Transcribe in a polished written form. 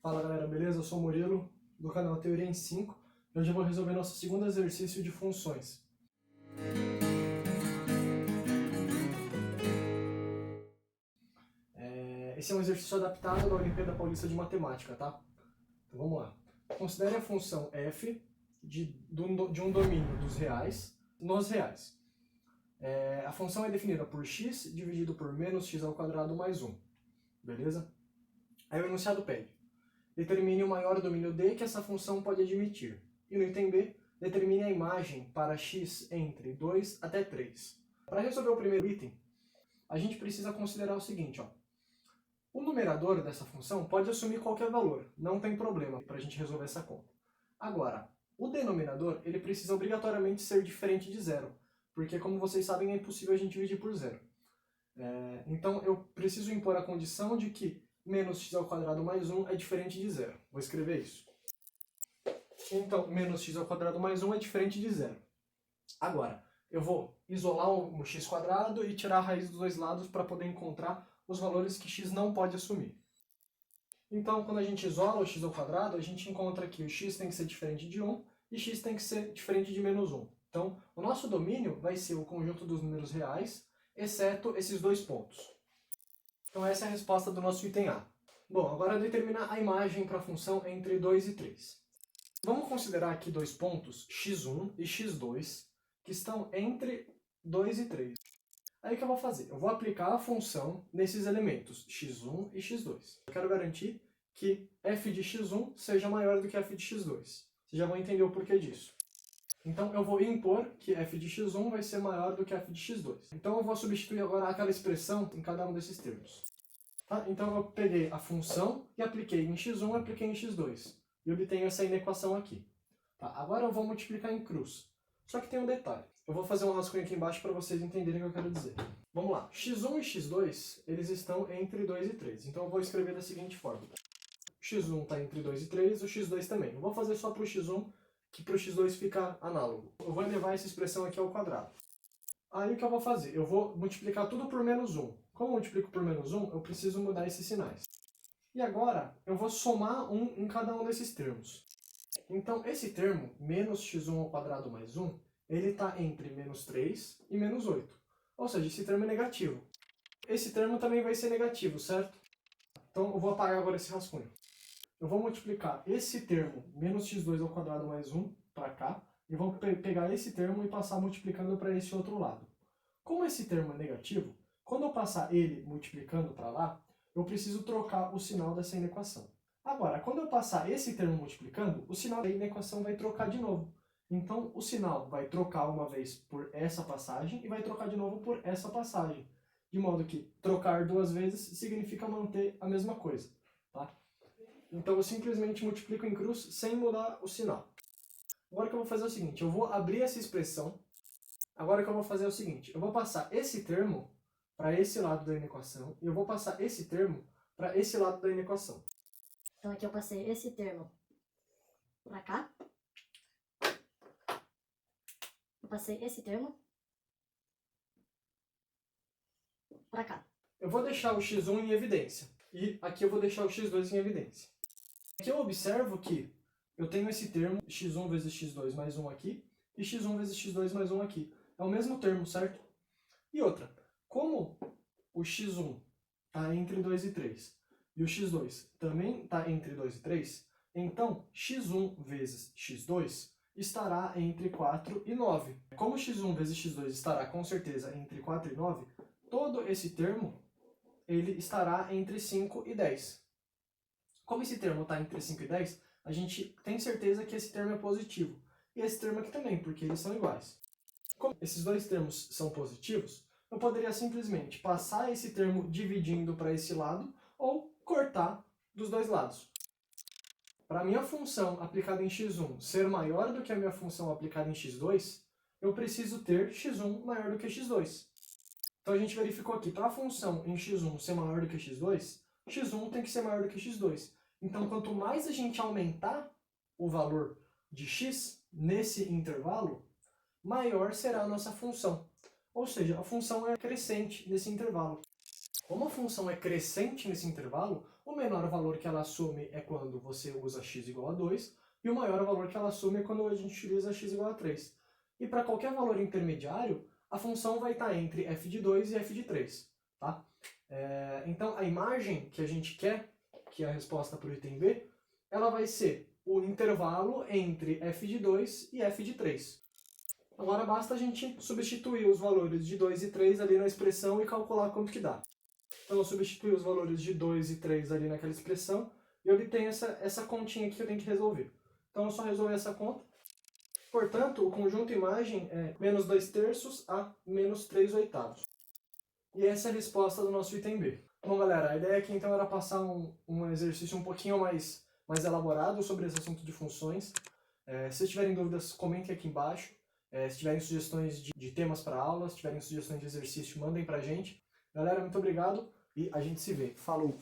Fala galera, beleza? Eu sou o Murilo, do canal Teoria em 5, e hoje eu vou resolver nosso segundo exercício de funções. Esse é um exercício adaptado da Olimpíada Paulista de Matemática, tá? Então vamos lá. Considere a função f de um domínio dos reais nos reais. A função é definida por x dividido por menos x ao quadrado mais 1, beleza? Aí o enunciado pede: determine o maior domínio D que essa função pode admitir. E no item B, determine a imagem para x entre 2 até 3. Para resolver o primeiro item, a gente precisa considerar o seguinte, ó. O numerador dessa função pode assumir qualquer valor, não tem problema para a gente resolver essa conta. Agora, o denominador ele precisa obrigatoriamente ser diferente de zero, porque como vocês sabem é impossível a gente dividir por zero. Então eu preciso impor a condição de que menos x ao quadrado mais 1 é diferente de zero. Vou escrever isso. Então, menos x ao quadrado mais 1 é diferente de zero. Agora, eu vou isolar o x quadrado e tirar a raiz dos dois lados para poder encontrar os valores que x não pode assumir. Então, quando a gente isola o x ao quadrado, a gente encontra que o x tem que ser diferente de 1 e x tem que ser diferente de menos 1. Então, o nosso domínio vai ser o conjunto dos números reais, exceto esses dois pontos. Então essa é a resposta do nosso item A. Bom, agora determinar a imagem para a função entre 2 e 3. Vamos considerar aqui dois pontos, x1 e x2, que estão entre 2 e 3. Aí o que eu vou fazer? Eu vou aplicar a função nesses elementos, x1 e x2. Eu quero garantir que f de x1 seja maior do que f de x2. Vocês já vão entender o porquê disso. Então eu vou impor que f de x1 vai ser maior do que f de x2. Então eu vou substituir agora aquela expressão em cada um desses termos. Tá? Então eu peguei a função e apliquei em x1 e apliquei em x2. E obtenho essa inequação aqui. Tá? Agora eu vou multiplicar em cruz. Só que tem um detalhe. Eu vou fazer um rascunho aqui embaixo para vocês entenderem o que eu quero dizer. Vamos lá. x1 e x2 eles estão entre 2 e 3. Então eu vou escrever da seguinte forma. O x1 está entre 2 e 3, o x2 também. Eu vou fazer só para o x1, que para o x2 fica análogo. Eu vou elevar essa expressão aqui ao quadrado. Aí o que eu vou fazer? Eu vou multiplicar tudo por menos 1. Como eu multiplico por menos 1, eu preciso mudar esses sinais. E agora eu vou somar 1 em cada um desses termos. Então esse termo, menos x1 ao quadrado mais 1, ele está entre menos 3 e menos 8. Ou seja, esse termo é negativo. Esse termo também vai ser negativo, certo? Então eu vou apagar agora esse rascunho. Eu vou multiplicar esse termo, menos x2 ao quadrado mais 1, para cá, e vou pegar esse termo e passar multiplicando para esse outro lado. Como esse termo é negativo, quando eu passar ele multiplicando para lá, eu preciso trocar o sinal dessa inequação. Agora, quando eu passar esse termo multiplicando, o sinal da inequação vai trocar de novo. Então, o sinal vai trocar uma vez por essa passagem e vai trocar de novo por essa passagem. De modo que trocar duas vezes significa manter a mesma coisa. Tá? Então eu simplesmente multiplico em cruz sem mudar o sinal. Agora o que eu vou fazer é o seguinte, eu vou abrir essa expressão. Agora o que eu vou fazer é o seguinte, eu vou passar esse termo para esse lado da inequação e eu vou passar esse termo para esse lado da inequação. Então aqui eu passei esse termo para cá. Eu passei esse termo para cá. Eu vou deixar o x1 em evidência e aqui eu vou deixar o x2 em evidência. Aqui eu observo que eu tenho esse termo, x1 vezes x2 mais 1 aqui, e x1 vezes x2 mais 1 aqui. É o mesmo termo, certo? E outra, como o x1 está entre 2 e 3, e o x2 também está entre 2 e 3, então x1 vezes x2 estará entre 4 e 9. Como x1 vezes x2 estará com certeza entre 4 e 9, todo esse termo ele estará entre 5 e 10. Como esse termo está entre 5 e 10, a gente tem certeza que esse termo é positivo. E esse termo aqui também, porque eles são iguais. Como esses dois termos são positivos, eu poderia simplesmente passar esse termo dividindo para esse lado ou cortar dos dois lados. Para a minha função aplicada em x1 ser maior do que a minha função aplicada em x2, eu preciso ter x1 maior do que x2. Então a gente verificou aqui, para a função em x1 ser maior do que x2, x1 tem que ser maior do que x2. Então, quanto mais a gente aumentar o valor de x nesse intervalo, maior será a nossa função. Ou seja, a função é crescente nesse intervalo. Como a função é crescente nesse intervalo, O menor valor que ela assume é quando você usa x igual a 2, e o maior valor que ela assume é quando a gente utiliza x igual a 3. E para qualquer valor intermediário, a função vai estar entre f de 2 e f de 3. Tá? Então, a imagem que a gente quer, que é a resposta para o item B, ela vai ser o intervalo entre f de 2 e f de 3. Agora basta a gente substituir os valores de 2 e 3 ali na expressão e calcular quanto que dá. Então eu substituo os valores de 2 e 3 ali naquela expressão e obtenho essa continha aqui que eu tenho que resolver. Então eu só resolver essa conta. Portanto, o conjunto imagem é menos 2/3 a menos 3/8. E essa é a resposta do nosso item B. Bom, galera, a ideia aqui então era passar um exercício um pouquinho mais elaborado sobre esse assunto de funções. Se vocês tiverem dúvidas, comentem aqui embaixo. Se tiverem sugestões de temas para aulas, se tiverem sugestões de exercício, mandem pra gente. Galera, muito obrigado e a gente se vê. Falou!